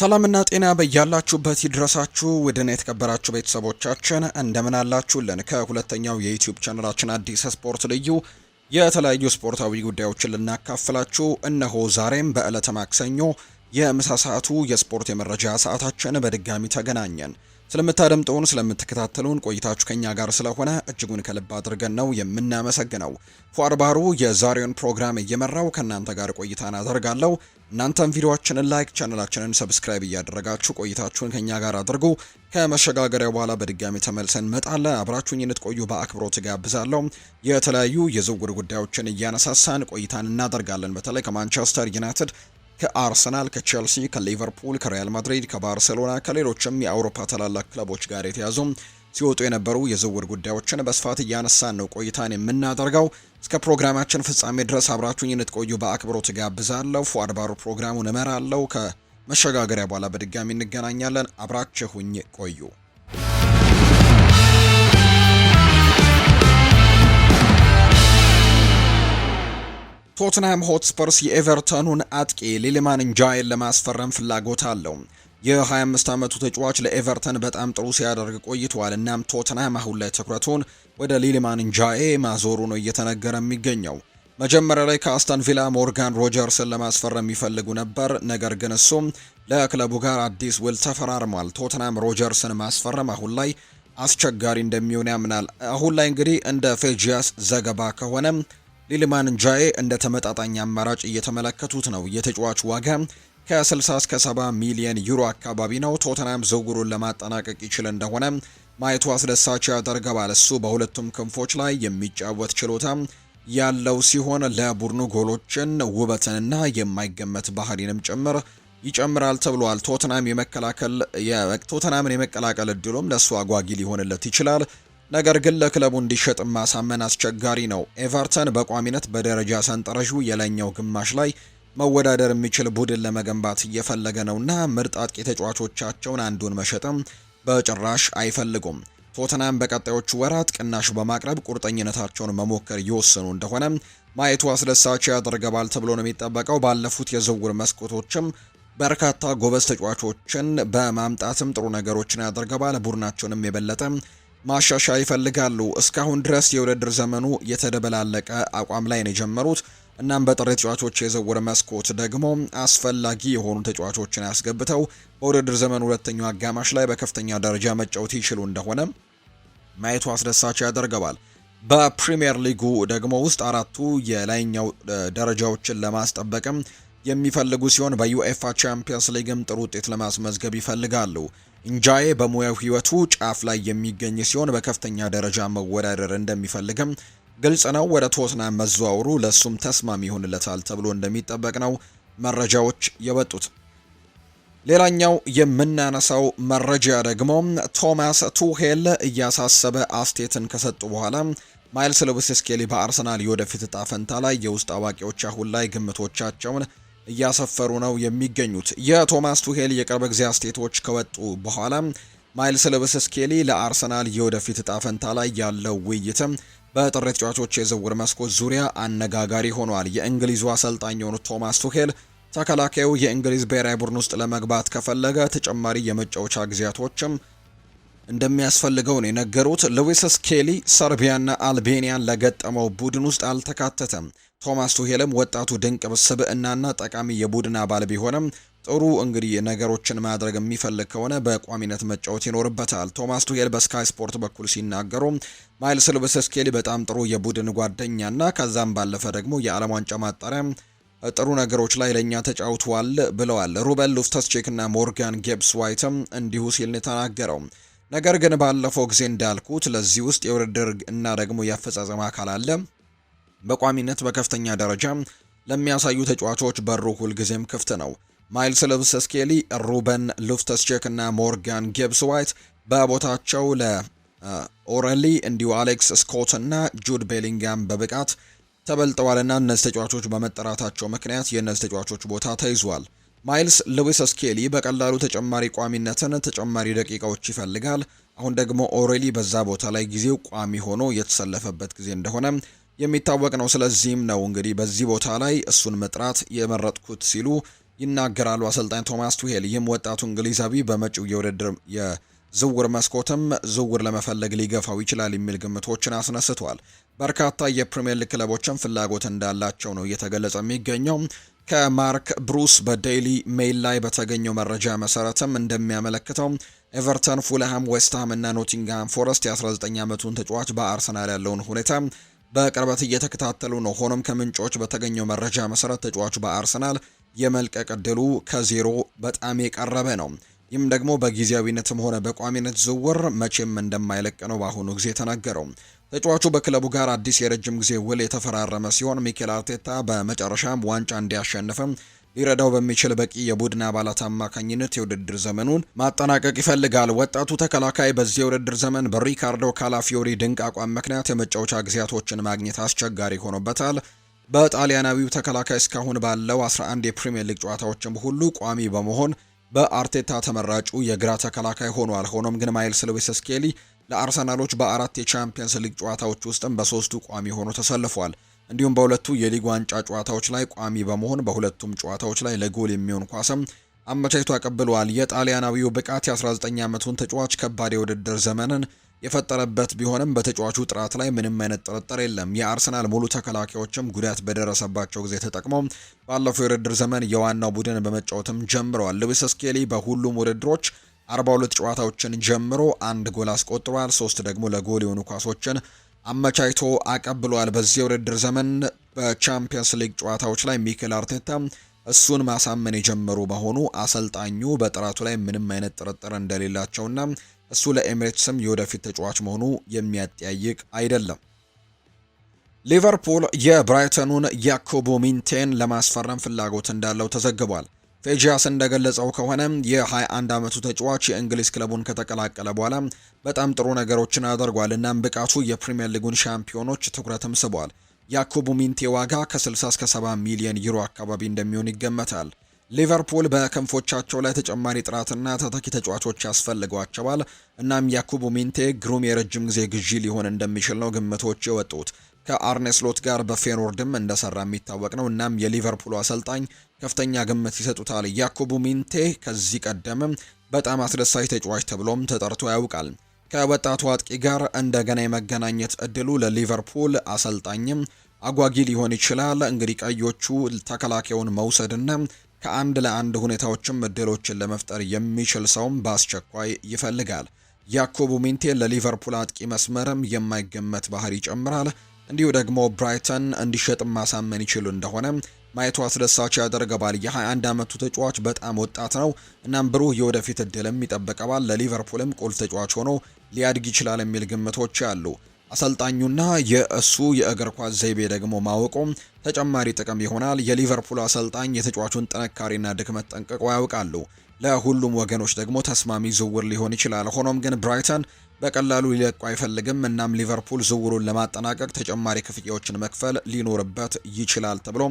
ሰላምና ጤና በያላችሁበት ይድረሳችሁ ውድና የተከበራችሁ ቤተሰቦቻችን እንደምን አላችሁልን? ከሁለተኛው የዩቲዩብ ቻናላችን አዲስ ስፖርት ልዩ የተለያዩ ስፖርታዊ ጉዳዮችን ልናካፍላችሁ እነሆ ዛሬም በዕለተ ማክሰኞ የምሳ ሰዓቱ የስፖርት የመረጃ ሰዓታችን በድጋሚ ተገናኘን። ስለምታደምጡን ስለምትከታተሉን ቆይታችሁ ከኛ ጋር ስለሆነ እጅጉን ከልብ አድርገን ነው የምናመሰግነው። ፏር ባህሩ የዛሬውን ፕሮግራም እየመራው ከእናንተ ጋር ቆይታን አደርጋለሁ። እናንተም ቪዲዮአችንን ላይክ፣ ቻናላችንን ሰብስክራይብ እያደረጋችሁ ቆይታችሁን ከኛ ጋር አድርጉ። ከመሸጋገሪያው በኋላ በድጋሚ ተመልሰን እንመጣለን። አብራችሁኝ እንድትቆዩ በአክብሮት ጋብዛለሁ። የተለያዩ የዝውውር ጉዳዮችን እያነሳሳን ቆይታን እናደርጋለን። በተለይ ከማንቸስተር ዩናይትድ፣ ከአርሰናል፣ ከቼልሲ፣ ከሊቨርፑል፣ ከሪያል ማድሪድ፣ ከባርሴሎና ከሌሎችም የአውሮፓ ታላላቅ ክለቦች ጋር የተያዙ ሲወጡ የነበሩ የዝውውር ጉዳዮችን በስፋት እያነሳን ነው ቆይታን የምናደርገው። እስከ ፕሮግራማችን ፍጻሜ ድረስ አብራችሁኝ እንድትቆዩ በአክብሮት ጋብዛለሁ። ፏድ ባሩ ፕሮግራሙን እመራለሁ። ከመሸጋገሪያ በኋላ በድጋሚ እንገናኛለን። አብራችሁኝ ቆዩ። ቶትንሃም ሆትስፐርስ የኤቨርተኑን አጥቂ ሊሊማን እንጃይን ለማስፈረም ፍላጎት አለው። የ25 ዓመቱ ተጫዋች ለኤቨርተን በጣም ጥሩ ሲያደርግ ቆይቷል። እናም ቶትንሃም አሁን ላይ ትኩረቱን ወደ ሊሊማን እንጃዬ ማዞሩ ነው እየተነገረ የሚገኘው። መጀመሪያ ላይ ከአስተን ቪላ ሞርጋን ሮጀርስን ለማስፈረም የሚፈልጉ ነበር። ነገር ግን እሱም ለክለቡ ጋር አዲስ ውል ተፈራርሟል። ቶትንሃም ሮጀርስን ማስፈረም አሁን ላይ አስቸጋሪ እንደሚሆን ያምናል። አሁን ላይ እንግዲህ እንደ ፌጂያስ ዘገባ ከሆነ ሊሊማን እንጃዬ እንደ ተመጣጣኝ አማራጭ እየተመለከቱት ነው። የተጫዋች ዋጋ ከ60 እስከ 70 ሚሊዮን ዩሮ አካባቢ ነው። ቶተንሃም ዝውውሩን ለማጠናቀቅ ይችል እንደሆነ ማየቱ አስደሳች ያደርገዋል። እሱ በሁለቱም ክንፎች ላይ የሚጫወት ችሎታ ያለው ሲሆን ለቡድኑ ጎሎችን ውበትንና የማይገመት ባህሪንም ጭምር ይጨምራል ተብሏል። ቶተንሃምን የመቀላቀል እድሉም ለእሱ አጓጊ ሊሆንለት ይችላል። ነገር ግን ለክለቡ እንዲሸጥ ማሳመን አስቸጋሪ ነው። ኤቨርተን በቋሚነት በደረጃ ሰንጠረዡ የላይኛው ግማሽ ላይ መወዳደር የሚችል ቡድን ለመገንባት እየፈለገ ነውና ምርጥ አጥቂ ተጫዋቾቻቸውን አንዱን መሸጥም በጭራሽ አይፈልጉም። ቶተንሃም በቀጣዮቹ ወራት ቅናሽ በማቅረብ ቁርጠኝነታቸውን መሞከር ይወስኑ እንደሆነ ማየቱ አስደሳች ያደርገዋል ተብሎ ነው የሚጠበቀው። ባለፉት የዝውውር መስኮቶችም በርካታ ጎበዝ ተጫዋቾችን በማምጣትም ጥሩ ነገሮችን ያደርገዋል። ቡድናቸውንም የበለጠ ማሻሻያ ይፈልጋሉ። እስካሁን ድረስ የውድድር ዘመኑ የተደበላለቀ አቋም ላይ ነው የጀመሩት። እናም በጥር ተጫዋቾች የዝውውር መስኮት ደግሞ አስፈላጊ የሆኑ ተጫዋቾችን ያስገብተው በውድድር ዘመኑ ሁለተኛው አጋማሽ ላይ በከፍተኛ ደረጃ መጫወት ይችሉ እንደሆነ ማየቱ አስደሳች ያደርገዋል። በፕሪሚየር ሊጉ ደግሞ ውስጥ አራቱ የላይኛው ደረጃዎችን ለማስጠበቅም የሚፈልጉ ሲሆን በዩኤፋ ቻምፒየንስ ሊግም ጥሩ ውጤት ለማስመዝገብ ይፈልጋሉ። እንጃዬ በሙያው ህይወቱ ጫፍ ላይ የሚገኝ ሲሆን በከፍተኛ ደረጃ መወዳደር እንደሚፈልግም ግልጽ ነው። ወደ ቶትንሃም መዘዋወሩ ለሱም ተስማሚ ይሆንለታል ተብሎ እንደሚጠበቅ ነው መረጃዎች የወጡት። ሌላኛው የምናነሳው መረጃ ደግሞ ቶማስ ቱሄል እያሳሰበ አስቴትን ከሰጡ በኋላ ማይልስ ሉዊስ ስኬሊ በአርሰናል የወደፊት እጣ ፈንታ ላይ የውስጥ አዋቂዎች አሁን ላይ ግምቶቻቸውን እያሰፈሩ ነው የሚገኙት። የቶማስ ቱሄል የቅርብ ጊዜ አስቴቶች ከወጡ በኋላ ማይልስ ሉዊስ ስኬሊ ለአርሰናል የወደፊት እጣ ፈንታ ላይ ያለው ውይይትም በጥር ተጫዋቾች የዝውውር መስኮት ዙሪያ አነጋጋሪ ሆኗል። የእንግሊዙ አሰልጣኝ የሆኑት ቶማስ ቱሄል ተከላካዩ የእንግሊዝ ብሔራዊ ቡድን ውስጥ ለመግባት ከፈለገ ተጨማሪ የመጫወቻ ጊዜያቶችም እንደሚያስፈልገው ነው የነገሩት። ሉዊስ ስኬሊ ሰርቢያና አልቤኒያን ለገጠመው ቡድን ውስጥ አልተካተተም። ቶማስ ቱሄልም ወጣቱ ድንቅ ስብዕናና ጠቃሚ የቡድን አባል ቢሆንም ጥሩ እንግዲህ ነገሮችን ማድረግ የሚፈልግ ከሆነ በቋሚነት መጫወት ይኖርበታል። ቶማስ ቱሄል በስካይ ስፖርት በኩል ሲናገሩ ማይልስ ሉዊስ ስኬሊ በጣም ጥሩ የቡድን ጓደኛና ከዛም ባለፈ ደግሞ የዓለም ዋንጫ ማጣሪያ ጥሩ ነገሮች ላይ ለኛ ተጫውተዋል ብለዋል። ሩበን ሉፍተስቼክ እና ሞርጋን ጌብስ ዋይትም እንዲሁ ሲል ተናገረው። ነገር ግን ባለፈው ጊዜ እንዳልኩት ለዚህ ውስጥ የውድድር እና ደግሞ የአፈጻጸም አካል አለ። በቋሚነት በከፍተኛ ደረጃ ለሚያሳዩ ተጫዋቾች በሩ ሁልጊዜም ክፍት ነው። ማይልስ ሉዊስ ስኬሊ፣ ሩበን ሉፍተስቼክ እና ሞርጋን ጌብስ ዋይት በቦታቸው ለኦረሊ እንዲሁ አሌክስ ስኮት እና ጁድ ቤሊንጋም በብቃት ተበልጠዋልና እነዚህ ተጫዋቾች በመጠራታቸው ምክንያት የእነዚህ ተጫዋቾች ቦታ ተይዟል። ማይልስ ሉዊስ ስኬሊ በቀላሉ ተጨማሪ ቋሚነትን ተጨማሪ ደቂቃዎች ይፈልጋል። አሁን ደግሞ ኦሬሊ በዛ ቦታ ላይ ጊዜው ቋሚ ሆኖ የተሰለፈበት ጊዜ እንደሆነ የሚታወቅ ነው። ስለዚህም ነው እንግዲህ በዚህ ቦታ ላይ እሱን መጥራት የመረጥኩት ሲሉ ይናገራሉ አሰልጣኝ ቶማስ ቱሄል። ይህም ወጣቱ እንግሊዛዊ በመጪው የውድድር የዝውውር መስኮትም ዝውውር ለመፈለግ ሊገፋው ይችላል የሚል ግምቶችን አስነስቷል። በርካታ የፕሪሚየር ሊግ ክለቦችም ፍላጎት እንዳላቸው ነው እየተገለጸ የሚገኘው። ከማርክ ብሩስ በዴይሊ ሜይል ላይ በተገኘው መረጃ መሰረትም እንደሚያመለክተው ኤቨርተን፣ ፉልሃም፣ ዌስትሃም እና ኖቲንግሃም ፎረስት የ19 ዓመቱን ተጫዋች በአርሰናል ያለውን ሁኔታ በቅርበት እየተከታተሉ ነው። ሆኖም ከምንጮች በተገኘው መረጃ መሰረት ተጫዋቹ በአርሰናል የመልቀቅ እድሉ ከዜሮ በጣም የቀረበ ነው። ይህም ደግሞ በጊዜያዊነትም ሆነ በቋሚነት ዝውውር መቼም እንደማይለቅ ነው በአሁኑ ጊዜ የተነገረው። ተጫዋቹ በክለቡ ጋር አዲስ የረጅም ጊዜ ውል የተፈራረመ ሲሆን ሚኬል አርቴታ በመጨረሻም ዋንጫ እንዲያሸንፍም ሊረዳው በሚችል በቂ የቡድን አባላት አማካኝነት የውድድር ዘመኑን ማጠናቀቅ ይፈልጋል። ወጣቱ ተከላካይ በዚህ የውድድር ዘመን በሪካርዶ ካላፊዮሪ ድንቅ አቋም ምክንያት የመጫወቻ ጊዜያቶችን ማግኘት አስቸጋሪ ሆኖበታል። በጣሊያናዊው ተከላካይ እስካሁን ባለው 11 የፕሪሚየር ሊግ ጨዋታዎችም ሁሉ ቋሚ በመሆን በአርቴታ ተመራጩ የግራ ተከላካይ ሆኗል። ሆኖም ግን ማይልስ ሉዊስ ስኬሊ ለአርሰናሎች በ4 የቻምፒየንስ ሊግ ጨዋታዎች ውስጥም በ3ቱ ቋሚ ሆኖ ተሰልፏል። እንዲሁም በሁለቱ የሊግ ዋንጫ ጨዋታዎች ላይ ቋሚ በመሆን በሁለቱም ጨዋታዎች ላይ ለጎል የሚሆን ኳስም አመቻችቶ አቀብሏል። የጣሊያናዊው ብቃት የ19 ዓመቱን ተጫዋች ከባድ የውድድር ዘመንን የፈጠረበት ቢሆንም በተጫዋቹ ጥራት ላይ ምንም አይነት ጥርጥር የለም። የአርሰናል ሙሉ ተከላካዮችም ጉዳት በደረሰባቸው ጊዜ ተጠቅመው ባለፈው የውድድር ዘመን የዋናው ቡድን በመጫወትም ጀምረዋል። ሉዊስ ስኬሊ በሁሉም ውድድሮች 42 ጨዋታዎችን ጀምሮ 1 ጎል አስቆጥሯል። 3 ደግሞ ለጎል የሆኑ ኳሶችን አመቻችቶ አቀብሏል። በዚህ የውድድር ዘመን በቻምፒየንስ ሊግ ጨዋታዎች ላይ ሚኬል አርቴታ እሱን ማሳመን የጀመሩ በሆኑ አሰልጣኙ በጥራቱ ላይ ምንም አይነት ጥርጥር እንደሌላቸውና እሱ ለኤሚሬትስም የወደፊት ተጫዋች መሆኑ የሚያጠያይቅ አይደለም። ሊቨርፑል የብራይተኑን ያኮቦ ሚንቴን ለማስፈረም ፍላጎት እንዳለው ተዘግቧል። ፌጂያስ እንደገለጸው ከሆነ የ21 ዓመቱ ተጫዋች የእንግሊዝ ክለቡን ከተቀላቀለ በኋላ በጣም ጥሩ ነገሮችን አድርጓል። እናም ብቃቱ የፕሪሚየር ሊጉን ሻምፒዮኖች ትኩረትም ስቧል። ያኮቡ ሚንቴ ዋጋ ከ60 እስከ 70 ሚሊዮን ዩሮ አካባቢ እንደሚሆን ይገመታል። ሊቨርፑል በክንፎቻቸው ላይ ተጨማሪ ጥራትና ተተኪ ተጫዋቾች ያስፈልጓቸዋል። እናም ያኮቡ ሚንቴ ግሩም የረጅም ጊዜ ግዢ ሊሆን እንደሚችል ነው ግምቶች የወጡት። ከአርኔ ስሎት ጋር በፌኖርድም እንደሰራ የሚታወቅ ነው። እናም የሊቨርፑሉ አሰልጣኝ ከፍተኛ ግምት ይሰጡታል። ያኮቡ ሚንቴ ከዚህ ቀደምም በጣም አስደሳች ተጫዋች ተብሎም ተጠርቶ ያውቃል። ከወጣቱ አጥቂ ጋር እንደገና የመገናኘት እድሉ ለሊቨርፑል አሰልጣኝም አጓጊ ሊሆን ይችላል። እንግዲህ ቀዮቹ ተከላካዩን መውሰድና ከአንድ ለአንድ ሁኔታዎችም እድሎችን ለመፍጠር የሚችል ሰውም በአስቸኳይ ይፈልጋል። ያኮቡ ሚንቴ ለሊቨርፑል አጥቂ መስመርም የማይገመት ባህሪ ይጨምራል። እንዲሁ ደግሞ ብራይተን እንዲሸጥ ማሳመን ይችሉ እንደሆነ ማየቱ አስደሳች ያደርገዋል። የ21 ዓመቱ ተጫዋች በጣም ወጣት ነው። እናም ብሩህ የወደፊት እድልም ይጠበቀዋል። ለሊቨርፑልም ቁልፍ ተጫዋች ሆኖ ሊያድግ ይችላል የሚል ግምቶች አሉ። አሰልጣኙና የእሱ የእግር ኳስ ዘይቤ ደግሞ ማወቁ ተጨማሪ ጥቅም ይሆናል። የሊቨርፑል አሰልጣኝ የተጫዋቹን ጥንካሬና ድክመት ጠንቅቀው ያውቃሉ። ለሁሉም ወገኖች ደግሞ ተስማሚ ዝውውር ሊሆን ይችላል። ሆኖም ግን ብራይተን በቀላሉ ሊለቁ አይፈልግም። እናም ሊቨርፑል ዝውውሩን ለማጠናቀቅ ተጨማሪ ክፍያዎችን መክፈል ሊኖርበት ይችላል ተብሎ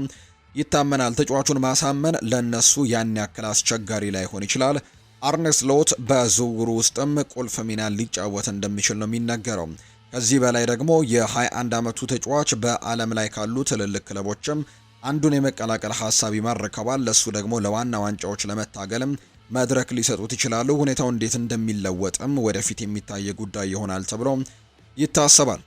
ይታመናል። ተጫዋቹን ማሳመን ለነሱ ያን ያክል አስቸጋሪ ላይሆን ይችላል። አርኔ ስሎት በዝውውሩ ውስጥም ቁልፍ ሚና ሊጫወት እንደሚችል ነው የሚነገረው። ከዚህ በላይ ደግሞ የ21 ዓመቱ ተጫዋች በዓለም ላይ ካሉ ትልልቅ ክለቦችም አንዱን የመቀላቀል ሀሳብ ይማርከዋል። ለሱ ደግሞ ለዋና ዋንጫዎች ለመታገልም መድረክ ሊሰጡት ይችላሉ። ሁኔታው እንዴት እንደሚለወጥም ወደፊት የሚታይ ጉዳይ ይሆናል ተብሎ ይታሰባል።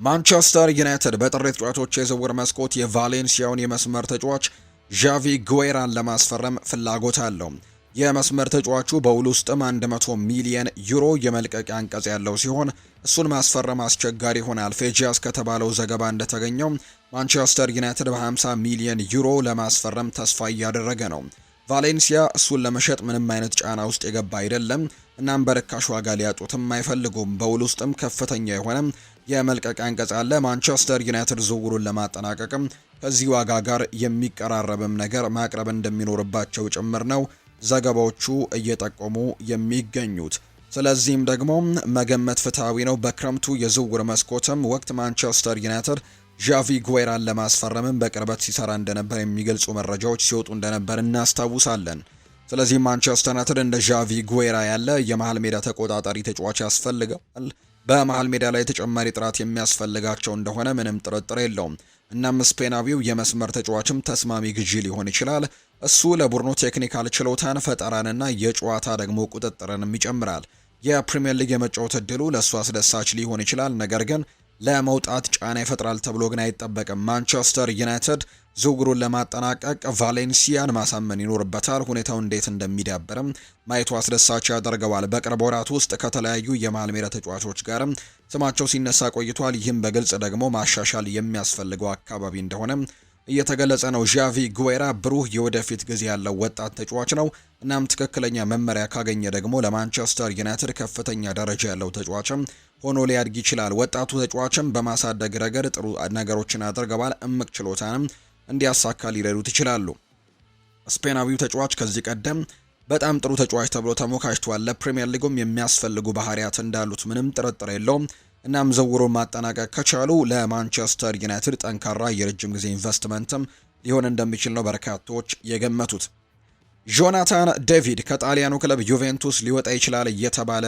ማንቸስተር ዩናይትድ በጥር ተጫዋቾች የዝውውር መስኮት የቫሌንሲያውን የመስመር ተጫዋች ዣቪ ጉዌራን ለማስፈረም ፍላጎት አለው። የመስመር ተጫዋቹ በውል ውስጥም 100 ሚሊየን ዩሮ የመልቀቂያ አንቀጽ ያለው ሲሆን እሱን ማስፈረም አስቸጋሪ ይሆናል። ፌጂያስ ከተባለው ዘገባ እንደተገኘው ማንቸስተር ዩናይትድ በ50 ሚሊየን ዩሮ ለማስፈረም ተስፋ እያደረገ ነው። ቫሌንሲያ እሱን ለመሸጥ ምንም አይነት ጫና ውስጥ የገባ አይደለም። እናም በርካሽ ዋጋ ሊያጡትም አይፈልጉም። በውል ውስጥም ከፍተኛ የሆነ የመልቀቂያ አንቀጽ አለ። ማንቸስተር ዩናይትድ ዝውውሩን ለማጠናቀቅም ከዚህ ዋጋ ጋር የሚቀራረብም ነገር ማቅረብ እንደሚኖርባቸው ጭምር ነው ዘገባዎቹ እየጠቆሙ የሚገኙት። ስለዚህም ደግሞ መገመት ፍትሐዊ ነው። በክረምቱ የዝውውር መስኮትም ወቅት ማንቸስተር ዩናይትድ ዣቪ ጉዌራን ለማስፈረምም በቅርበት ሲሰራ እንደነበር የሚገልጹ መረጃዎች ሲወጡ እንደነበር እናስታውሳለን። ስለዚህ ማንቸስተር ዩናይትድ እንደ ዣቪ ጉዌራ ያለ የመሃል ሜዳ ተቆጣጣሪ ተጫዋች ያስፈልጋል። በመሃል ሜዳ ላይ ተጨማሪ ጥራት የሚያስፈልጋቸው እንደሆነ ምንም ጥርጥር የለውም። እናም ስፔናዊው የመስመር ተጫዋችም ተስማሚ ግዢ ሊሆን ይችላል። እሱ ለቡድኑ ቴክኒካል ችሎታን፣ ፈጠራንና የጨዋታ ደግሞ ቁጥጥርንም ይጨምራል። የፕሪሚየር ሊግ የመጫወት እድሉ ለእሱ አስደሳች ሊሆን ይችላል፣ ነገር ግን ለመውጣት ጫና ይፈጥራል ተብሎ ግን አይጠበቅም። ማንቸስተር ዩናይትድ ዝውውሩን ለማጠናቀቅ ቫሌንሲያን ማሳመን ይኖርበታል። ሁኔታው እንዴት እንደሚዳበርም ማየቱ አስደሳች ያደርገዋል። በቅርብ ወራት ውስጥ ከተለያዩ የመሃል ሜዳ ተጫዋቾች ጋርም ስማቸው ሲነሳ ቆይቷል። ይህም በግልጽ ደግሞ ማሻሻል የሚያስፈልገው አካባቢ እንደሆነ እየተገለጸ ነው። ዣቪ ጉዌራ ብሩህ የወደፊት ጊዜ ያለው ወጣት ተጫዋች ነው። እናም ትክክለኛ መመሪያ ካገኘ ደግሞ ለማንቸስተር ዩናይትድ ከፍተኛ ደረጃ ያለው ተጫዋችም ሆኖ ሊያድግ ይችላል። ወጣቱ ተጫዋችም በማሳደግ ረገድ ጥሩ ነገሮችን አድርገዋል። እምቅ ችሎታንም እንዲያሳካ ሊረዱት ይችላሉ። ስፔናዊው ተጫዋች ከዚህ ቀደም በጣም ጥሩ ተጫዋች ተብሎ ተሞካሽቷል። ለፕሪሚየር ሊጉም የሚያስፈልጉ ባህሪያት እንዳሉት ምንም ጥርጥር የለውም። እናም ዝውውሩን ማጠናቀቅ ከቻሉ ለማንቸስተር ዩናይትድ ጠንካራ የረጅም ጊዜ ኢንቨስትመንትም ሊሆን እንደሚችል ነው በርካቶች የገመቱት። ጆናታን ዴቪድ ከጣሊያኑ ክለብ ዩቬንቱስ ሊወጣ ይችላል እየተባለ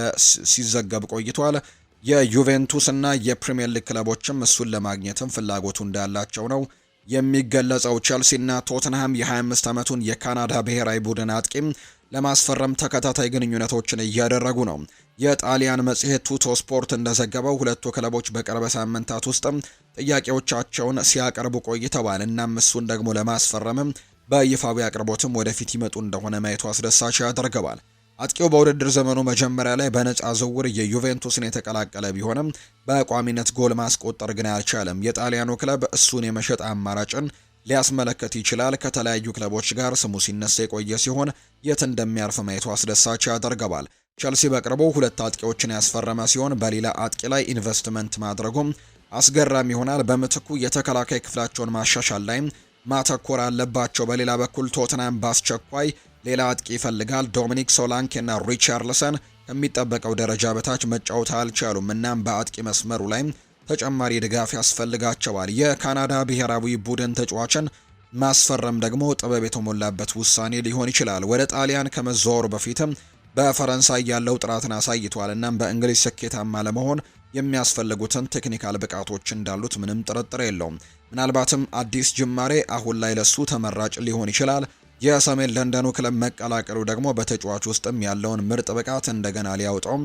ሲዘገብ ቆይቷል። የዩቬንቱስ እና የፕሪሚየር ሊግ ክለቦችም እሱን ለማግኘትም ፍላጎቱ እንዳላቸው ነው የሚገለጸው። ቼልሲና ቶተንሃም የ25 ዓመቱን የካናዳ ብሔራዊ ቡድን አጥቂም ለማስፈረም ተከታታይ ግንኙነቶችን እያደረጉ ነው። የጣሊያን መጽሔት ቱቶ ስፖርት እንደዘገበው ሁለቱ ክለቦች በቅርብ ሳምንታት ውስጥም ጥያቄዎቻቸውን ሲያቀርቡ ቆይተዋል። እናም እሱን ደግሞ ለማስፈረምም በይፋዊ አቅርቦትም ወደፊት ይመጡ እንደሆነ ማየቱ አስደሳች ያደርገዋል። አጥቂው በውድድር ዘመኑ መጀመሪያ ላይ በነፃ ዝውውር የዩቬንቱስን የተቀላቀለ ቢሆንም በቋሚነት ጎል ማስቆጠር ግን አልቻለም። የጣሊያኑ ክለብ እሱን የመሸጥ አማራጭን ሊያስመለከት ይችላል። ከተለያዩ ክለቦች ጋር ስሙ ሲነሳ የቆየ ሲሆን የት እንደሚያርፍ ማየቱ አስደሳች ያደርገዋል። ቸልሲ በቅርቡ ሁለት አጥቂዎችን ያስፈረመ ሲሆን በሌላ አጥቂ ላይ ኢንቨስትመንት ማድረጉም አስገራሚ ይሆናል። በምትኩ የተከላካይ ክፍላቸውን ማሻሻል ላይ ማተኮር አለባቸው። በሌላ በኩል ቶተንሃም በአስቸኳይ ሌላ አጥቂ ይፈልጋል። ዶሚኒክ ሶላንኬ እና ሪቻርልሰን ከሚጠበቀው ደረጃ በታች መጫወት አልቻሉም። እናም በአጥቂ መስመሩ ላይ ተጨማሪ ድጋፍ ያስፈልጋቸዋል። የካናዳ ብሔራዊ ቡድን ተጫዋችን ማስፈረም ደግሞ ጥበብ የተሞላበት ውሳኔ ሊሆን ይችላል። ወደ ጣሊያን ከመዘዋወሩ በፊትም በፈረንሳይ ያለው ጥራትን አሳይቷል። እናም በእንግሊዝ ስኬታማ ለመሆን የሚያስፈልጉትን ቴክኒካል ብቃቶች እንዳሉት ምንም ጥርጥር የለውም። ምናልባትም አዲስ ጅማሬ አሁን ላይ ለሱ ተመራጭ ሊሆን ይችላል። የሰሜን ለንደኑ ክለብ መቀላቀሉ ደግሞ በተጫዋች ውስጥም ያለውን ምርጥ ብቃት እንደገና ሊያወጣው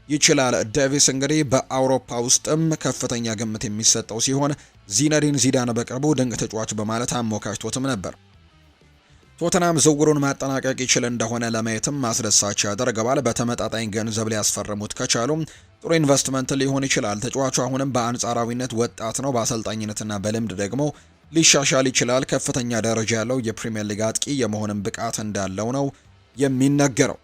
ይችላል። ዴቪስ እንግዲህ በአውሮፓ ውስጥም ከፍተኛ ግምት የሚሰጠው ሲሆን ዚነዲን ዚዳን በቅርቡ ድንቅ ተጫዋች በማለት አሞካሽቶትም ነበር። ቶተናም ዝውውሩን ማጠናቀቅ ይችል እንደሆነ ለማየትም ማስደሳች ያደርገዋል። በተመጣጣኝ ገንዘብ ሊያስፈርሙት ከቻሉ ጥሩ ኢንቨስትመንት ሊሆን ይችላል። ተጫዋቹ አሁንም በአንጻራዊነት ወጣት ነው። በአሰልጣኝነትና በልምድ ደግሞ ሊሻሻል ይችላል። ከፍተኛ ደረጃ ያለው የፕሪሚየር ሊግ አጥቂ የመሆንም ብቃት እንዳለው ነው የሚነገረው።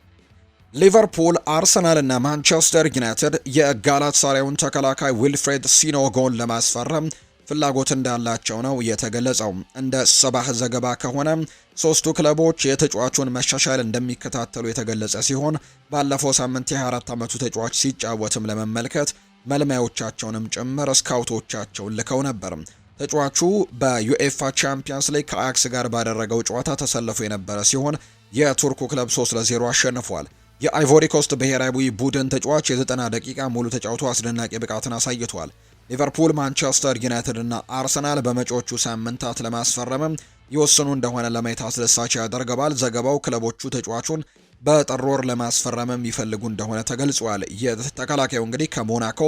ሊቨርፑል፣ አርሰናል እና ማንቸስተር ዩናይትድ የጋላታሳራዩን ተከላካይ ዊልፍሬድ ሲኖጎን ለማስፈረም ፍላጎት እንዳላቸው ነው የተገለጸው። እንደ ሰባህ ዘገባ ከሆነ ሶስቱ ክለቦች የተጫዋቹን መሻሻል እንደሚከታተሉ የተገለጸ ሲሆን ባለፈው ሳምንት የ24 ዓመቱ ተጫዋች ሲጫወትም ለመመልከት መልማዮቻቸውንም ጭምር ስካውቶቻቸውን ልከው ነበር። ተጫዋቹ በዩኤፋ ቻምፒየንስ ሊግ ከአያክስ ጋር ባደረገው ጨዋታ ተሰልፎ የነበረ ሲሆን የቱርኩ ክለብ 3-0 አሸንፏል። የአይቮሪ ኮስት ብሔራዊ ቡድን ተጫዋች የ90 ደቂቃ ሙሉ ተጫውቶ አስደናቂ ብቃትን አሳይቷል። ሊቨርፑል፣ ማንቸስተር ዩናይትድ እና አርሰናል በመጪዎቹ ሳምንታት ለማስፈረምም ይወስኑ እንደሆነ ለማየት አስደሳች ያደርገዋል። ዘገባው ክለቦቹ ተጫዋቹን በጥር ወር ለማስፈረምም ይፈልጉ እንደሆነ ተገልጿል። የተከላካዩ እንግዲህ ከሞናኮ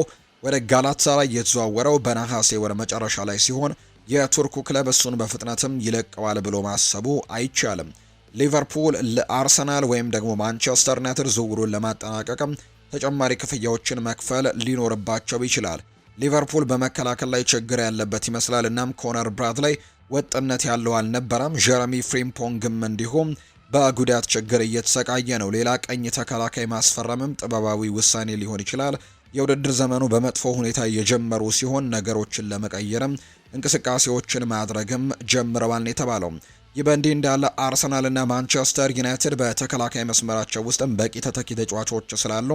ወደ ጋላታሳራይ የተዘዋወረው በነሐሴ ወር መጨረሻ ላይ ሲሆን የቱርኩ ክለብ እሱን በፍጥነትም ይለቀዋል ብሎ ማሰቡ አይቻልም። ሊቨርፑል፣ ለአርሰናል ወይም ደግሞ ማንቸስተር ዩናይትድ ዝውውሩን ለማጠናቀቅም ተጨማሪ ክፍያዎችን መክፈል ሊኖርባቸው ይችላል። ሊቨርፑል በመከላከል ላይ ችግር ያለበት ይመስላል። እናም ኮነር ብራድላይ ወጥነት ያለው አልነበረም። ጀረሚ ፍሪምፖንግም እንዲሁም በጉዳት ችግር እየተሰቃየ ነው። ሌላ ቀኝ ተከላካይ ማስፈረምም ጥበባዊ ውሳኔ ሊሆን ይችላል። የውድድር ዘመኑ በመጥፎ ሁኔታ የጀመሩ ሲሆን ነገሮችን ለመቀየርም እንቅስቃሴዎችን ማድረግም ጀምረዋል ነው የተባለው። ይህ በእንዲህ እንዳለ አርሰናልና ማንቸስተር ዩናይትድ በተከላካይ መስመራቸው ውስጥም በቂ ተተኪ ተጫዋቾች ስላሉ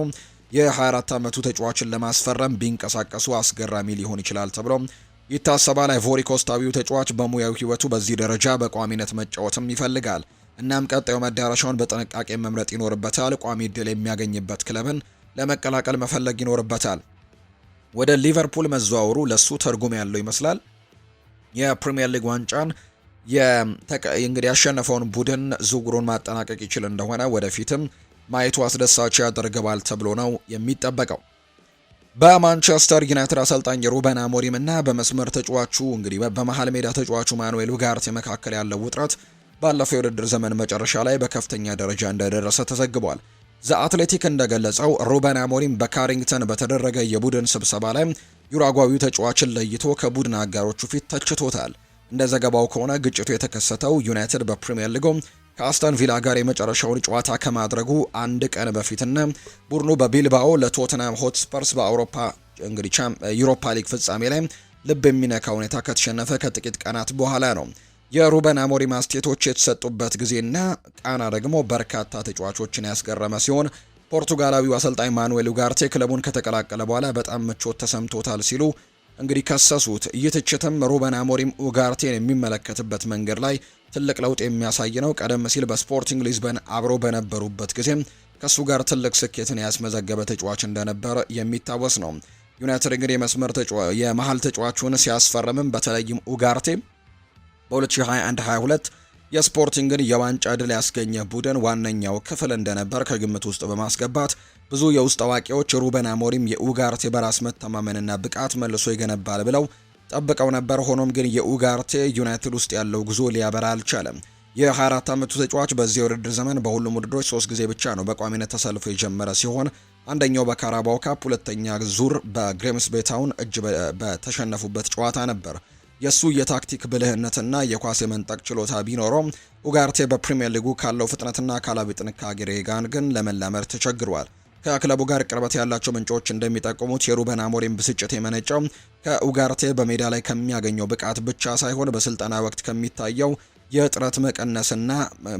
የ24 ዓመቱ ተጫዋችን ለማስፈረም ቢንቀሳቀሱ አስገራሚ ሊሆን ይችላል ተብሎ ይታሰባል። አይቮሪ ኮስታዊው ተጫዋች በሙያዊ ሕይወቱ በዚህ ደረጃ በቋሚነት መጫወትም ይፈልጋል። እናም ቀጣዩ መዳረሻውን በጥንቃቄ መምረጥ ይኖርበታል። ቋሚ ዕድል የሚያገኝበት ክለብን ለመቀላቀል መፈለግ ይኖርበታል። ወደ ሊቨርፑል መዘዋወሩ ለሱ ትርጉም ያለው ይመስላል። የፕሪሚየር ሊግ ዋንጫን እንግዲህ ያሸነፈውን ቡድን ዝውውሩን ማጠናቀቅ ይችል እንደሆነ ወደፊትም ማየቱ አስደሳች ያደርገዋል ተብሎ ነው የሚጠበቀው። በማንቸስተር ዩናይትድ አሰልጣኝ ሩበን አሞሪም እና በመስመር ተጫዋቹ እንግዲህ በመሃል ሜዳ ተጫዋቹ ማኑኤል ኡጋርቴ መካከል ያለው ውጥረት ባለፈው የውድድር ዘመን መጨረሻ ላይ በከፍተኛ ደረጃ እንደደረሰ ተዘግቧል። ዘ አትሌቲክ እንደገለጸው ሩበን አሞሪም በካሪንግተን በተደረገ የቡድን ስብሰባ ላይ ዩራጓዊው ተጫዋችን ለይቶ ከቡድን አጋሮቹ ፊት ተችቶታል። እንደ ዘገባው ከሆነ ግጭቱ የተከሰተው ዩናይትድ በፕሪሚየር ሊጉ ከአስተን ቪላ ጋር የመጨረሻውን ጨዋታ ከማድረጉ አንድ ቀን በፊትና ቡድኑ በቢልባኦ ለቶተንሃም ሆትስፐርስ በአውሮፓ እንግዲህ ዩሮፓ ሊግ ፍጻሜ ላይ ልብ የሚነካ ሁኔታ ከተሸነፈ ከጥቂት ቀናት በኋላ ነው። የሩበን አሞሪም አስተያየቶች የተሰጡበት ጊዜና ቃና ደግሞ በርካታ ተጫዋቾችን ያስገረመ ሲሆን ፖርቱጋላዊው አሰልጣኝ ማኑኤል ኡጋርቴ ክለቡን ከተቀላቀለ በኋላ በጣም ምቾት ተሰምቶታል ሲሉ እንግዲህ ከሰሱት። ይህ ትችትም ሩበን አሞሪም ኡጋርቴን የሚመለከትበት መንገድ ላይ ትልቅ ለውጥ የሚያሳይ ነው። ቀደም ሲል በስፖርቲንግ ሊዝበን አብሮ በነበሩበት ጊዜ ከሱ ጋር ትልቅ ስኬትን ያስመዘገበ ተጫዋች እንደነበር የሚታወስ ነው። ዩናይትድ እንግዲህ የመሃል ተጫዋቹን ሲያስፈርምም በተለይም ኡጋርቴ በ2021-22 የስፖርቲንግን የዋንጫ ድል ያስገኘ ቡድን ዋነኛው ክፍል እንደነበር ከግምት ውስጥ በማስገባት ብዙ የውስጥ አዋቂዎች ሩበን አሞሪም የኡጋርቴ በራስ መተማመንና ብቃት መልሶ ይገነባል ብለው ጠብቀው ነበር። ሆኖም ግን የኡጋርቴ ዩናይትድ ውስጥ ያለው ጉዞ ሊያበራ አልቻለም። የ24 ዓመቱ ተጫዋች በዚህ የውድድር ዘመን በሁሉም ውድድሮች 3 ጊዜ ብቻ ነው በቋሚነት ተሰልፎ የጀመረ ሲሆን አንደኛው በካራባው ካፕ፣ ሁለተኛ ዙር በግሬምስቤ ታውን እጅ በተሸነፉበት ጨዋታ ነበር። የሱ የታክቲክ ብልህነትና የኳስ የመንጠቅ ችሎታ ቢኖረውም ኡጋርቴ በፕሪሚየር ሊጉ ካለው ፍጥነትና አካላዊ ጥንካሬ ጋር ግን ለመላመድ ተቸግሯል። ከክለቡ ጋር ቅርበት ያላቸው ምንጮች እንደሚጠቁሙት የሩበን አሞሪም ብስጭት የመነጨው ከኡጋርቴ በሜዳ ላይ ከሚያገኘው ብቃት ብቻ ሳይሆን በስልጠና ወቅት ከሚታየው የጥረት መቀነስና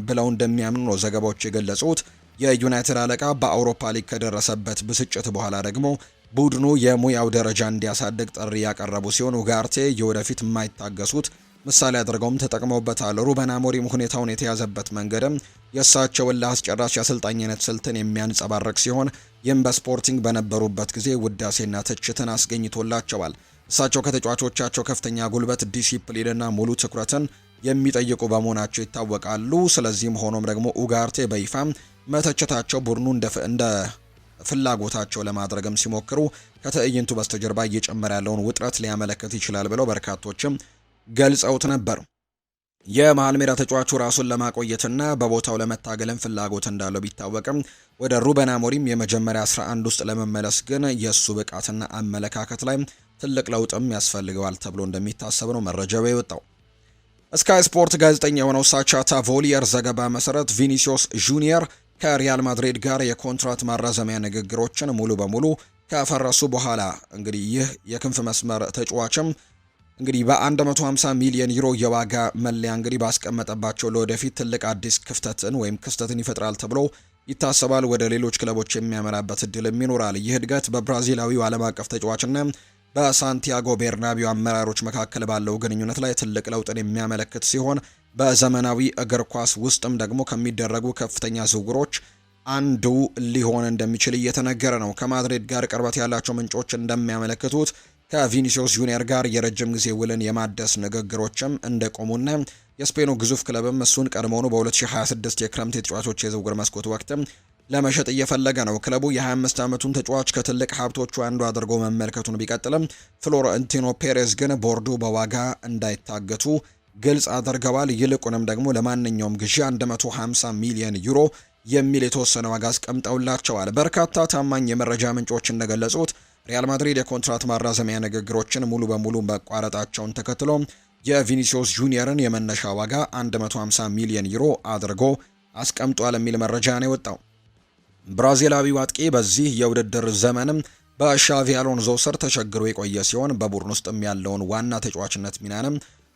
ብለው እንደሚያምኑ ነው ዘገባዎች የገለጹት። የዩናይትድ አለቃ በአውሮፓ ሊግ ከደረሰበት ብስጭት በኋላ ደግሞ ቡድኑ የሙያው ደረጃ እንዲያሳድግ ጥሪ ያቀረቡ ሲሆን ኡጋርቴ የወደፊት የማይታገሱት ምሳሌ አድርገውም ተጠቅመውበታል። ሩበን አሞሪም ሁኔታውን የተያዘበት መንገድም የእሳቸውን ለአስጨራሽ የአሰልጣኝነት ስልትን የሚያንጸባርቅ ሲሆን ይህም በስፖርቲንግ በነበሩበት ጊዜ ውዳሴና ትችትን አስገኝቶላቸዋል። እሳቸው ከተጫዋቾቻቸው ከፍተኛ ጉልበት፣ ዲሲፕሊንና ሙሉ ትኩረትን የሚጠይቁ በመሆናቸው ይታወቃሉ። ስለዚህም ሆኖም ደግሞ ኡጋርቴ በይፋ መተቸታቸው ቡድኑ እንደ ፍላጎታቸው ለማድረግም ሲሞክሩ ከትዕይንቱ በስተጀርባ እየጨመረ ያለውን ውጥረት ሊያመለክት ይችላል ብለው በርካቶችም ገልጸውት ነበር። የመሃል ሜዳ ተጫዋቹ ራሱን ለማቆየትና በቦታው ለመታገልም ፍላጎት እንዳለው ቢታወቅም ወደ ሩበን አሞሪም የመጀመሪያ 11 ውስጥ ለመመለስ ግን የእሱ ብቃትና አመለካከት ላይ ትልቅ ለውጥም ያስፈልገዋል ተብሎ እንደሚታሰብ ነው መረጃው የወጣው። ስካይ ስፖርት ጋዜጠኛ የሆነው ሳቻ ታቮሊየር ዘገባ መሰረት ቪኒሲዮስ ጁኒየር ከሪያል ማድሪድ ጋር የኮንትራት ማራዘሚያ ንግግሮችን ሙሉ በሙሉ ከፈረሱ በኋላ እንግዲህ ይህ የክንፍ መስመር ተጫዋችም እንግዲህ በ150 ሚሊዮን ዩሮ የዋጋ መለያ እንግዲህ ባስቀመጠባቸው ለወደፊት ትልቅ አዲስ ክስተትን ይፈጥራል ተብሎ ይታሰባል። ወደ ሌሎች ክለቦች የሚያመራበት እድልም ይኖራል። ይህ እድገት በብራዚላዊው ዓለም አቀፍ ተጫዋችና በሳንቲያጎ ቤርናቢዮ አመራሮች መካከል ባለው ግንኙነት ላይ ትልቅ ለውጥን የሚያመለክት ሲሆን በዘመናዊ እግር ኳስ ውስጥም ደግሞ ከሚደረጉ ከፍተኛ ዝውውሮች አንዱ ሊሆን እንደሚችል እየተነገረ ነው። ከማድሪድ ጋር ቅርበት ያላቸው ምንጮች እንደሚያመለክቱት ከቪኒሲዮስ ጁኒየር ጋር የረጅም ጊዜ ውልን የማደስ ንግግሮችም እንደቆሙና የስፔኑ ግዙፍ ክለብም እሱን ቀድሞውኑ በ2026 የክረምት የተጫዋቾች የዝውውር መስኮት ወቅትም ለመሸጥ እየፈለገ ነው። ክለቡ የ25 ዓመቱን ተጫዋች ከትልቅ ሀብቶቹ አንዱ አድርጎ መመልከቱን ቢቀጥልም ፍሎረንቲኖ ፔሬዝ ግን ቦርዱ በዋጋ እንዳይታገቱ ግልጽ አድርገዋል። ይልቁንም ደግሞ ለማንኛውም ግዢ 150 ሚሊዮን ዩሮ የሚል የተወሰነ ዋጋ አስቀምጠውላቸዋል። በርካታ ታማኝ የመረጃ ምንጮች እንደገለጹት ሪያል ማድሪድ የኮንትራት ማራዘሚያ ንግግሮችን ሙሉ በሙሉ መቋረጣቸውን ተከትሎ የቪኒሲዮስ ጁኒየርን የመነሻ ዋጋ 150 ሚሊዮን ዩሮ አድርጎ አስቀምጧል የሚል መረጃ ነው የወጣው። ብራዚላዊው አጥቂ በዚህ የውድድር ዘመንም በሻቪ አሎንዞ ስር ተቸግሮ የቆየ ሲሆን በቡድን ውስጥም ያለውን ዋና ተጫዋችነት ሚናንም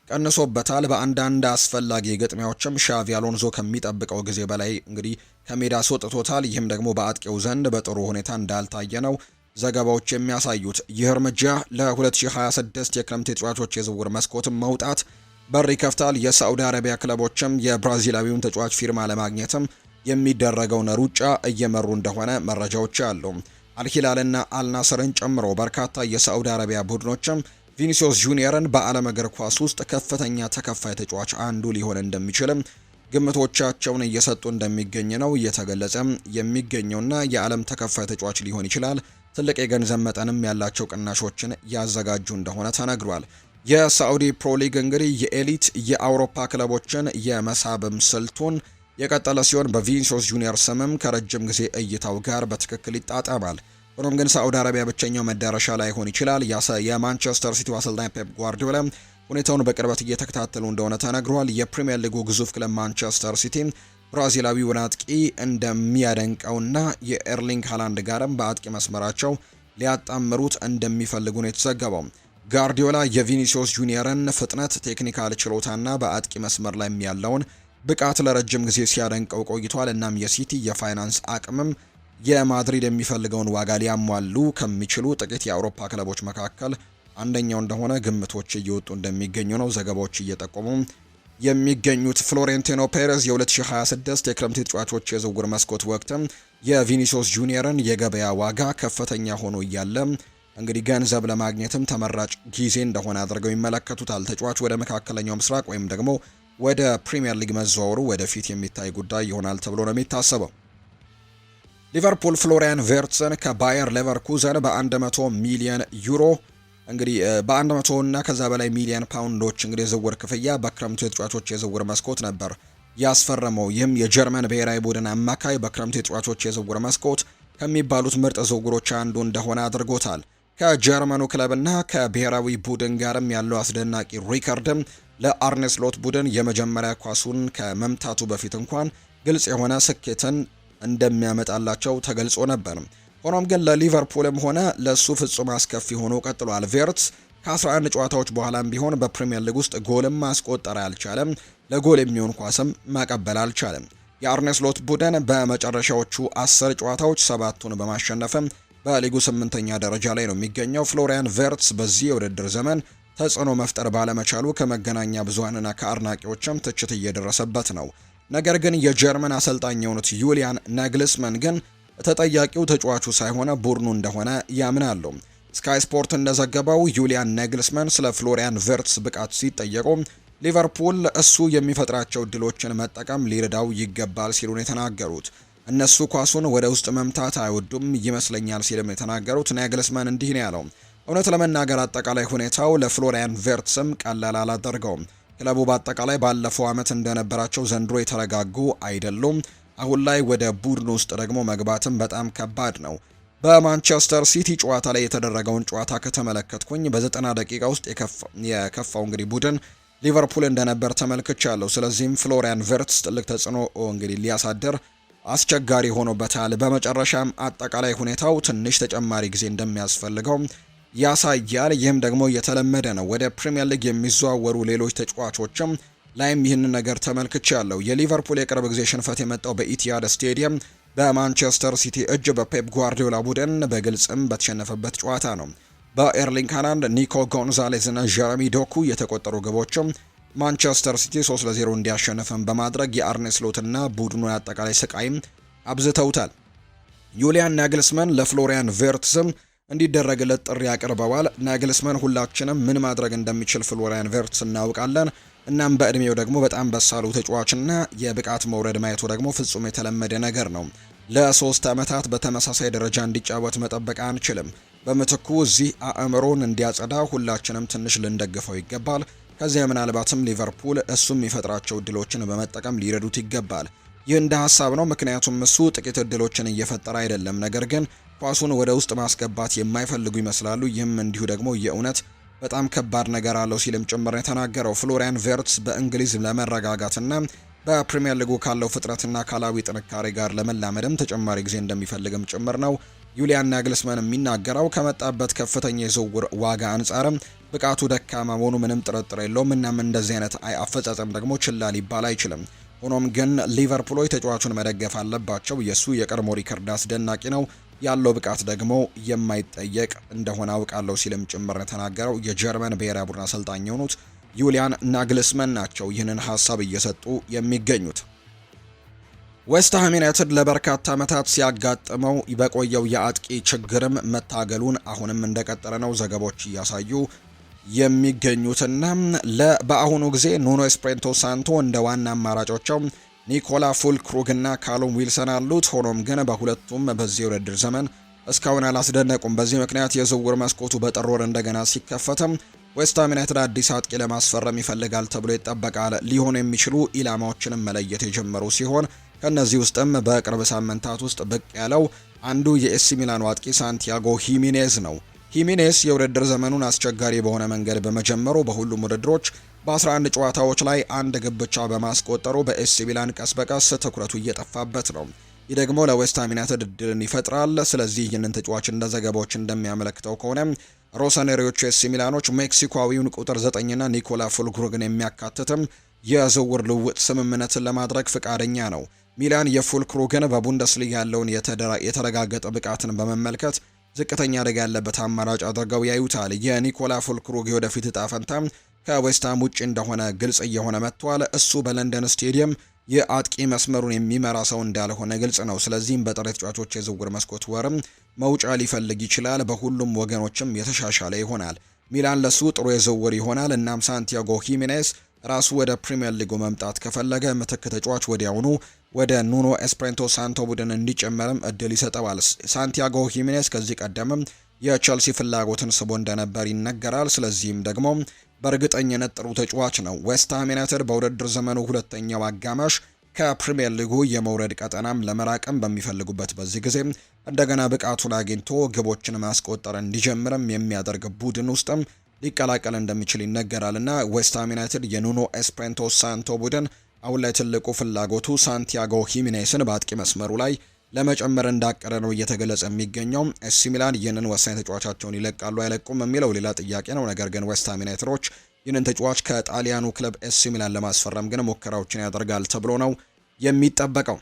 ቀንሶበታል። በአንዳንድ አስፈላጊ ግጥሚያዎችም ሻቪ አሎንዞ ከሚጠብቀው ጊዜ በላይ እንግዲህ ከሜዳ አስወጥቶታል። ይህም ደግሞ በአጥቂው ዘንድ በጥሩ ሁኔታ እንዳልታየ ነው ዘገባዎች የሚያሳዩት። ይህ እርምጃ ለ2026 የክረምት የተጫዋቾች የዝውውር መስኮትም መውጣት በር ይከፍታል። የሳዑዲ አረቢያ ክለቦችም የብራዚላዊውን ተጫዋች ፊርማ ለማግኘትም የሚደረገውን ሩጫ እየመሩ እንደሆነ መረጃዎች አሉ። አልሂላልና አልናስርን ጨምሮ በርካታ የሳዑዲ አረቢያ ቡድኖችም ቪኒሲዮስ ጁኒየርን በዓለም እግር ኳስ ውስጥ ከፍተኛ ተከፋይ ተጫዋች አንዱ ሊሆን እንደሚችልም ግምቶቻቸውን እየሰጡ እንደሚገኝ ነው እየተገለጸ የሚገኘውና የዓለም ተከፋይ ተጫዋች ሊሆን ይችላል። ትልቅ የገንዘብ መጠንም ያላቸው ቅናሾችን ያዘጋጁ እንደሆነ ተነግሯል። የሳዑዲ ፕሮ ሊግ እንግዲህ የኤሊት የአውሮፓ ክለቦችን የመሳብም ስልቱን የቀጠለ ሲሆን በቪኒሲዮስ ጁኒየር ስምም ከረጅም ጊዜ እይታው ጋር በትክክል ይጣጣማል። ሆኖም ግን ሳዑዲ አረቢያ ብቸኛው መዳረሻ ላይሆን ይችላል። የማንቸስተር ሲቲ አሰልጣኝ ፔፕ ጓርዲዮላ ሁኔታውን በቅርበት እየተከታተሉ እንደሆነ ተነግሯል። የፕሪሚየር ሊጉ ግዙፍ ክለብ ማንቸስተር ሲቲ ብራዚላዊውን አጥቂ እንደሚያደንቀውና የኤርሊንግ ሃላንድ ጋርም በአጥቂ መስመራቸው ሊያጣምሩት እንደሚፈልጉ ነው የተዘገበው። ጋርዲዮላ የቪኒሲዮስ ጁኒየርን ፍጥነት፣ ቴክኒካል ችሎታና በአጥቂ መስመር ላይ ያለውን ብቃት ለረጅም ጊዜ ሲያደንቀው ቆይቷል። እናም የሲቲ የፋይናንስ አቅምም የማድሪድ የሚፈልገውን ዋጋ ሊያሟሉ ከሚችሉ ጥቂት የአውሮፓ ክለቦች መካከል አንደኛው እንደሆነ ግምቶች እየወጡ እንደሚገኙ ነው ዘገባዎች እየጠቆሙ የሚገኙት። ፍሎሬንቲኖ ፔሬዝ የ2026 የክረምት ተጫዋቾች የዝውውር መስኮት ወቅትም የቪኒሲዮስ ጁኒየርን የገበያ ዋጋ ከፍተኛ ሆኖ እያለ እንግዲህ ገንዘብ ለማግኘትም ተመራጭ ጊዜ እንደሆነ አድርገው ይመለከቱታል። ተጫዋቹ ወደ መካከለኛው ምስራቅ ወይም ደግሞ ወደ ፕሪሚየር ሊግ መዘዋወሩ ወደፊት የሚታይ ጉዳይ ይሆናል ተብሎ ነው የሚታሰበው። ሊቨርፑል ፍሎሪያን ቬርትስን ከባየር ሌቨርኩዘን በ100 ሚሊዮን ዩሮ እንግዲህ በ100 እና ከዛ በላይ ሚሊዮን ፓውንዶች እንግዲህ የዝውውር ክፍያ በክረምቱ የተጫዋቾች የዝውውር መስኮት ነበር ያስፈረመው። ይህም የጀርመን ብሔራዊ ቡድን አማካይ በክረምቱ የተጫዋቾች የዝውውር መስኮት ከሚባሉት ምርጥ ዝውውሮች አንዱ እንደሆነ አድርጎታል። ከጀርመኑ ክለብና ከብሔራዊ ቡድን ጋርም ያለው አስደናቂ ሪከርድም ለአርኔ ስሎት ቡድን የመጀመሪያ ኳሱን ከመምታቱ በፊት እንኳን ግልጽ የሆነ ስኬትን እንደሚያመጣላቸው ተገልጾ ነበር። ሆኖም ግን ለሊቨርፑልም ሆነ ለሱ ፍጹም አስከፊ ሆኖ ቀጥሏል። ቬርትስ ከ11 ጨዋታዎች በኋላም ቢሆን በፕሪሚየር ሊግ ውስጥ ጎልም ማስቆጠር አልቻለም፣ ለጎል የሚሆን ኳስም ማቀበል አልቻለም። የአርኔ ስሎት ቡድን በመጨረሻዎቹ 10 ጨዋታዎች 7ቱን በማሸነፍም በሊጉ 8ኛ ደረጃ ላይ ነው የሚገኘው። ፍሎሪያን ቬርትስ በዚህ የውድድር ዘመን ተጽዕኖ መፍጠር ባለመቻሉ ከመገናኛ ብዙሃንና ከአድናቂዎችም ትችት እየደረሰበት ነው። ነገር ግን የጀርመን አሰልጣኝ የሆኑት ዩሊያን ናግልስመን ግን ተጠያቂው ተጫዋቹ ሳይሆን ቡድኑ እንደሆነ ያምናሉ። ስካይ ስፖርት እንደዘገበው ዩሊያን ናግልስመን ስለ ፍሎሪያን ቬርትስ ብቃት ሲጠየቁ ሊቨርፑል እሱ የሚፈጥራቸው እድሎችን መጠቀም ሊረዳው ይገባል ሲሉ ነው የተናገሩት። እነሱ ኳሱን ወደ ውስጥ መምታት አይወዱም ይመስለኛል ሲልም የተናገሩት ናግልስመን እንዲህ ነው ያለው። እውነት ለመናገር አጠቃላይ ሁኔታው ለፍሎሪያን ቬርትስም ቀላል አላደርገውም። ክለቡ በአጠቃላይ ባለፈው ዓመት እንደነበራቸው ዘንድሮ የተረጋጉ አይደሉም። አሁን ላይ ወደ ቡድን ውስጥ ደግሞ መግባትም በጣም ከባድ ነው። በማንቸስተር ሲቲ ጨዋታ ላይ የተደረገውን ጨዋታ ከተመለከትኩኝ በ90 ደቂቃ ውስጥ የከፋው እንግዲህ ቡድን ሊቨርፑል እንደነበር ተመልክቻለሁ። ስለዚህም ፍሎሪያን ቬርትስ ትልቅ ተጽዕኖ እንግዲህ ሊያሳድር አስቸጋሪ ሆኖበታል። በመጨረሻም አጠቃላይ ሁኔታው ትንሽ ተጨማሪ ጊዜ እንደሚያስፈልገው ያሳያል። ይህም ደግሞ የተለመደ ነው። ወደ ፕሪሚየር ሊግ የሚዘዋወሩ ሌሎች ተጫዋቾችም ላይም ይህንን ነገር ተመልክቻለሁ። የሊቨርፑል የቅርብ ጊዜ ሽንፈት የመጣው በኢቲሃድ ስቴዲየም በማንቸስተር ሲቲ እጅ በፔፕ ጓርዲዮላ ቡድን በግልጽም በተሸነፈበት ጨዋታ ነው። በኤርሊንግ ሃላንድ፣ ኒኮ ጎንዛሌዝ እና ጀረሚ ዶኩ የተቆጠሩ ግቦችም ማንቸስተር ሲቲ 3-0 እንዲያሸንፍም በማድረግ የአርኔ ስሎትና ቡድኑ አጠቃላይ ስቃይም አብዝተውታል። ዩሊያን ናግልስመን ለፍሎሪያን ቬርትስም እንዲደረግለት ጥሪ ያቀርበዋል። ናግልስመን ሁላችንም ምን ማድረግ እንደሚችል ፍሎሪያን ቬርትስ እናውቃለን። እናም በእድሜው ደግሞ በጣም በሳሉ ተጫዋችና የብቃት መውረድ ማየቱ ደግሞ ፍጹም የተለመደ ነገር ነው። ለ3 ዓመታት በተመሳሳይ ደረጃ እንዲጫወት መጠበቅ አንችልም። በምትኩ እዚህ አእምሮን እንዲያጸዳ ሁላችንም ትንሽ ልንደግፈው ይገባል። ከዚያ ምናልባትም ሊቨርፑል እሱ የሚፈጥራቸው እድሎችን በመጠቀም ሊረዱት ይገባል። ይህ እንደ ሀሳብ ነው፣ ምክንያቱም እሱ ጥቂት እድሎችን እየፈጠረ አይደለም፣ ነገር ግን ኳሱን ወደ ውስጥ ማስገባት የማይፈልጉ ይመስላሉ። ይህም እንዲሁ ደግሞ የእውነት በጣም ከባድ ነገር አለው ሲልም ጭምር የተናገረው። ፍሎሪያን ቬርትስ በእንግሊዝ ለመረጋጋትና በፕሪሚየር ሊጉ ካለው ፍጥረትና አካላዊ ጥንካሬ ጋር ለመላመድም ተጨማሪ ጊዜ እንደሚፈልግም ጭምር ነው ዩሊያን ናግልስመን የሚናገረው። ከመጣበት ከፍተኛ የዝውውር ዋጋ አንጻርም ብቃቱ ደካማ መሆኑ ምንም ጥርጥር የለውም። እናም እንደዚህ አይነት አፈጻጸም ደግሞ ችላ ሊባል አይችልም። ሆኖም ግን ሊቨርፑሎች ተጫዋቹን መደገፍ አለባቸው። የሱ የቀድሞ ሪከርድ አስደናቂ ነው፣ ያለው ብቃት ደግሞ የማይጠየቅ እንደሆነ አውቃለሁ ሲልም ጭምር የተናገረው የጀርመን ብሔራዊ ቡድን አሰልጣኝ የሆኑት ዩሊያን ናግልስመን ናቸው ይህንን ሀሳብ እየሰጡ የሚገኙት። ዌስትሃም ዩናይትድ ለበርካታ ዓመታት ሲያጋጥመው በቆየው የአጥቂ ችግርም መታገሉን አሁንም እንደቀጠለ ነው ዘገባዎች እያሳዩ የሚገኙትና በአሁኑ ጊዜ ኑኖ ኤስፕሬንቶ ሳንቶ እንደ ዋና አማራጮቸው ኒኮላ ፉልክሩግና ካሉም ዊልሰን አሉት። ሆኖም ግን በሁለቱም በዚህ ውድድር ዘመን እስካሁን አላስደነቁም። በዚህ ምክንያት የዝውውር መስኮቱ በጥር ወር እንደገና ሲከፈትም ዌስትሃም ዩናይትድ አዲስ አጥቂ ለማስፈረም ይፈልጋል ተብሎ ይጠበቃል። ሊሆኑ የሚችሉ ኢላማዎችንም መለየት የጀመሩ ሲሆን ከነዚህ ውስጥም በቅርብ ሳምንታት ውስጥ ብቅ ያለው አንዱ የኤሲ ሚላኑ አጥቂ ሳንቲያጎ ሂሚኔዝ ነው። ሂሚኔዝ የውድድር ዘመኑን አስቸጋሪ በሆነ መንገድ በመጀመሩ በሁሉም ውድድሮች በ11 ጨዋታዎች ላይ አንድ ግብ ብቻ በማስቆጠሩ በኤሲ ሚላን ቀስ በቀስ ትኩረቱ እየጠፋበት ነው። ይህ ደግሞ ለዌስትሃም ዩናይትድ እድልን ይፈጥራል። ስለዚህ ይህንን ተጫዋች እንደ ዘገባዎች እንደሚያመለክተው ከሆነ ሮሰኔሪዎቹ ኤሲ ሚላኖች ሜክሲኮዊውን ቁጥር 9ና ኒኮላ ፉልክሩግን የሚያካትትም የዝውውር ልውውጥ ስምምነትን ለማድረግ ፍቃደኛ ነው። ሚላን የፉልክሩግን በቡንደስሊጋ ያለውን የተረጋገጠ ብቃትን በመመልከት ዝቅተኛ አደጋ ያለበት አማራጭ አድርገው ያዩታል። የኒኮላ ፉልክሩግ የወደፊት እጣ ፈንታ ከዌስትሃም ውጭ እንደሆነ ግልጽ እየሆነ መጥቷል። እሱ በለንደን ስቴዲየም የአጥቂ መስመሩን የሚመራ ሰው እንዳልሆነ ግልጽ ነው። ስለዚህም በጥር ተጫዋቾች የዝውውር መስኮት ወርም መውጫ ሊፈልግ ይችላል። በሁሉም ወገኖችም የተሻሻለ ይሆናል። ሚላን ለሱ ጥሩ የዝውውር ይሆናል። እናም ሳንቲያጎ ሂሜኔስ ራሱ ወደ ፕሪሚየር ሊጉ መምጣት ከፈለገ ምትክ ተጫዋች ወዲያውኑ ወደ ኑኖ ኤስፕሬንቶ ሳንቶ ቡድን እንዲጨመርም እድል ይሰጠዋል። ሳንቲያጎ ሂሜኔስ ከዚህ ቀደምም የቸልሲ ፍላጎትን ስቦ እንደነበር ይነገራል። ስለዚህም ደግሞ በእርግጠኝነት ጥሩ ተጫዋች ነው። ዌስትሃም ዩናይትድ በውድድር ዘመኑ ሁለተኛው አጋማሽ ከፕሪሚየር ሊጉ የመውረድ ቀጠናም ለመራቅም በሚፈልጉበት በዚህ ጊዜ እንደገና ብቃቱን አግኝቶ ግቦችን ማስቆጠር እንዲጀምርም የሚያደርግ ቡድን ውስጥም ሊቀላቀል እንደሚችል ይነገራልና ዌስትሃም ዩናይትድ የኑኖ ኤስፕሬንቶ ሳንቶ ቡድን አሁን ላይ ትልቁ ፍላጎቱ ሳንቲያጎ ሂሜኔስን በአጥቂ መስመሩ ላይ ለመጨመር እንዳቀደ ነው እየተገለጸ የሚገኘው። ኤሲ ሚላን ይህንን ወሳኝ ተጫዋቻቸውን ይለቃሉ አይለቁም የሚለው ሌላ ጥያቄ ነው። ነገር ግን ዌስትሃም ዩናይትዶች ይህንን ተጫዋች ከጣሊያኑ ክለብ ኤሲ ሚላን ለማስፈረም ግን ሙከራዎችን ያደርጋል ተብሎ ነው የሚጠበቀው።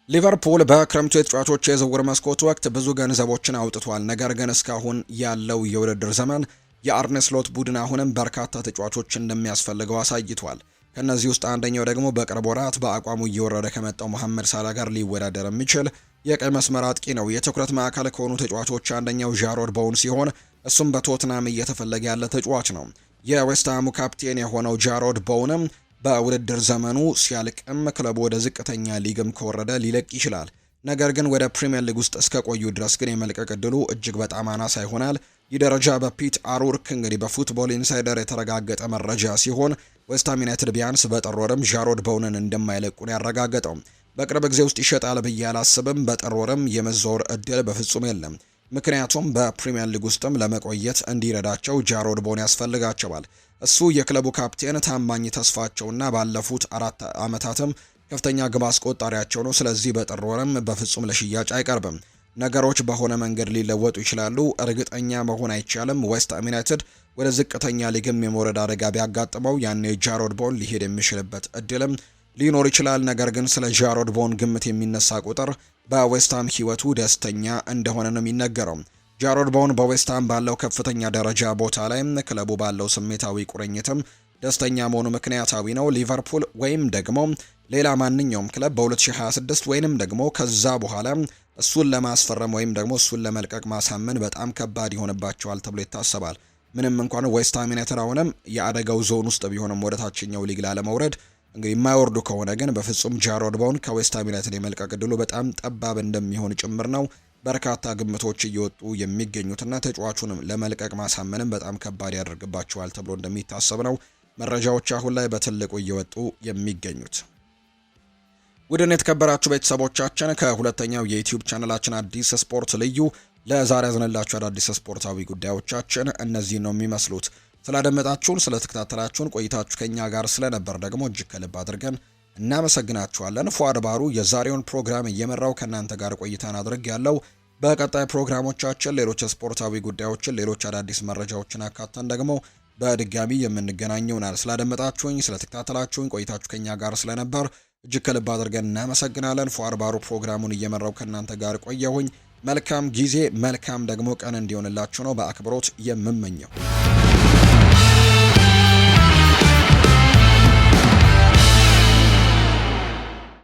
ሊቨርፑል በክረምቱ የተጫዋቾች የዝውውር መስኮት ወቅት ብዙ ገንዘቦችን አውጥቷል። ነገር ግን እስካሁን ያለው የውድድር ዘመን የአርነ ስሎት ቡድን አሁንም በርካታ ተጫዋቾች እንደሚያስፈልገው አሳይቷል። ከነዚህ ውስጥ አንደኛው ደግሞ በቅርብ ወራት በአቋሙ እየወረደ ከመጣው መሐመድ ሳላ ጋር ሊወዳደር የሚችል የቀይ መስመር አጥቂ ነው። የትኩረት ማዕከል ከሆኑ ተጫዋቾች አንደኛው ጃሮድ ቦውን ሲሆን እሱም በቶትናም እየተፈለገ ያለ ተጫዋች ነው። የዌስትሃሙ ካፕቴን የሆነው ጃሮድ ቦውንም በውድድር ዘመኑ ሲያልቅም ክለቡ ወደ ዝቅተኛ ሊግም ከወረደ ሊለቅ ይችላል። ነገር ግን ወደ ፕሪሚየር ሊግ ውስጥ እስከ ቆዩ ድረስ ግን የመልቀቅ ዕድሉ እጅግ በጣም አናሳ ይሆናል። ይህ ደረጃ በፒት አሩርክ እንግዲህ በፉትቦል ኢንሳይደር የተረጋገጠ መረጃ ሲሆን ዌስትሃም ዩናይትድ ቢያንስ በጥር ወርም ጃሮድ ቦውንን እንደማይለቁን ያረጋገጠው። በቅርብ ጊዜ ውስጥ ይሸጣል ብዬ አላስብም። በጥር ወርም የመዘወር እድል በፍጹም የለም። ምክንያቱም በፕሪሚየር ሊግ ውስጥም ለመቆየት እንዲረዳቸው ጃሮድ ቦውን ያስፈልጋቸዋል። እሱ የክለቡ ካፕቴን ታማኝ ተስፋቸውና ባለፉት 4 ዓመታትም ከፍተኛ ግብ አስቆጣሪያቸው ነው። ስለዚህ በጥር ወርም በፍጹም ለሽያጭ አይቀርብም። ነገሮች በሆነ መንገድ ሊለወጡ ይችላሉ። እርግጠኛ መሆን አይቻልም። ዌስትሃም ዩናይትድ ወደ ዝቅተኛ ሊግም የመውረድ አደጋ ቢያጋጥመው ያኔ ጃሮድ ቦውን ሊሄድ የሚችልበት እድልም ሊኖር ይችላል። ነገር ግን ስለ ጃሮድ ቦውን ግምት የሚነሳ ቁጥር በዌስትሃም ሕይወቱ ደስተኛ እንደሆነ ነው የሚነገረው። ጃሮድ ቦውን በዌስትሃም ባለው ከፍተኛ ደረጃ ቦታ ላይ ክለቡ ባለው ስሜታዊ ቁርኝትም ደስተኛ መሆኑ ምክንያታዊ ነው። ሊቨርፑል ወይም ደግሞ ሌላ ማንኛውም ክለብ በ2026 ወይንም ደግሞ ከዛ በኋላ እሱን ለማስፈረም ወይም ደግሞ እሱን ለመልቀቅ ማሳመን በጣም ከባድ ይሆንባቸዋል ተብሎ ይታሰባል። ምንም እንኳን ዌስትሃም ዩናይትድ አሁንም የአደጋው ዞን ውስጥ ቢሆንም ወደ ታችኛው ሊግ ላለመውረድ እንግዲህ የማይወርዱ ከሆነ ግን በፍጹም ጃሮድ ቦውን ከዌስትሃም ዩናይትድ የመልቀቅ ዕድሉ በጣም ጠባብ እንደሚሆን ጭምር ነው በርካታ ግምቶች እየወጡ የሚገኙትና ተጫዋቹንም ለመልቀቅ ማሳመንም በጣም ከባድ ያደርግባቸዋል ተብሎ እንደሚታሰብ ነው መረጃዎች አሁን ላይ በትልቁ እየወጡ የሚገኙት። ውድን የተከበራችሁ ቤተሰቦቻችን ከሁለተኛው የዩቲዩብ ቻናላችን አዲስ ስፖርት ልዩ ለዛሬ ያዝነላችሁ አዳዲስ ስፖርታዊ ጉዳዮቻችን እነዚህ ነው የሚመስሉት። ስላደመጣችሁን፣ ስለተከታተላችሁን ቆይታችሁ ከኛ ጋር ስለነበር ደግሞ እጅግ ከልብ አድርገን እናመሰግናችኋለን። ፏድ ባሩ የዛሬውን ፕሮግራም እየመራው ከእናንተ ጋር ቆይታን አድርግ ያለው። በቀጣይ ፕሮግራሞቻችን ሌሎች ስፖርታዊ ጉዳዮችን፣ ሌሎች አዳዲስ መረጃዎችን አካተን ደግሞ በድጋሚ የምንገናኝ ይሆናል። ስላደመጣችሁኝ፣ ስለተከታተላችሁኝ ቆይታችሁ ከኛ ጋር ስለነበር እጅግ ከልብ አድርገን እናመሰግናለን። ፏድ ባሩ ፕሮግራሙን እየመራው ከእናንተ ጋር ቆየሁኝ። መልካም ጊዜ፣ መልካም ደግሞ ቀን እንዲሆንላችሁ ነው በአክብሮት የምመኘው።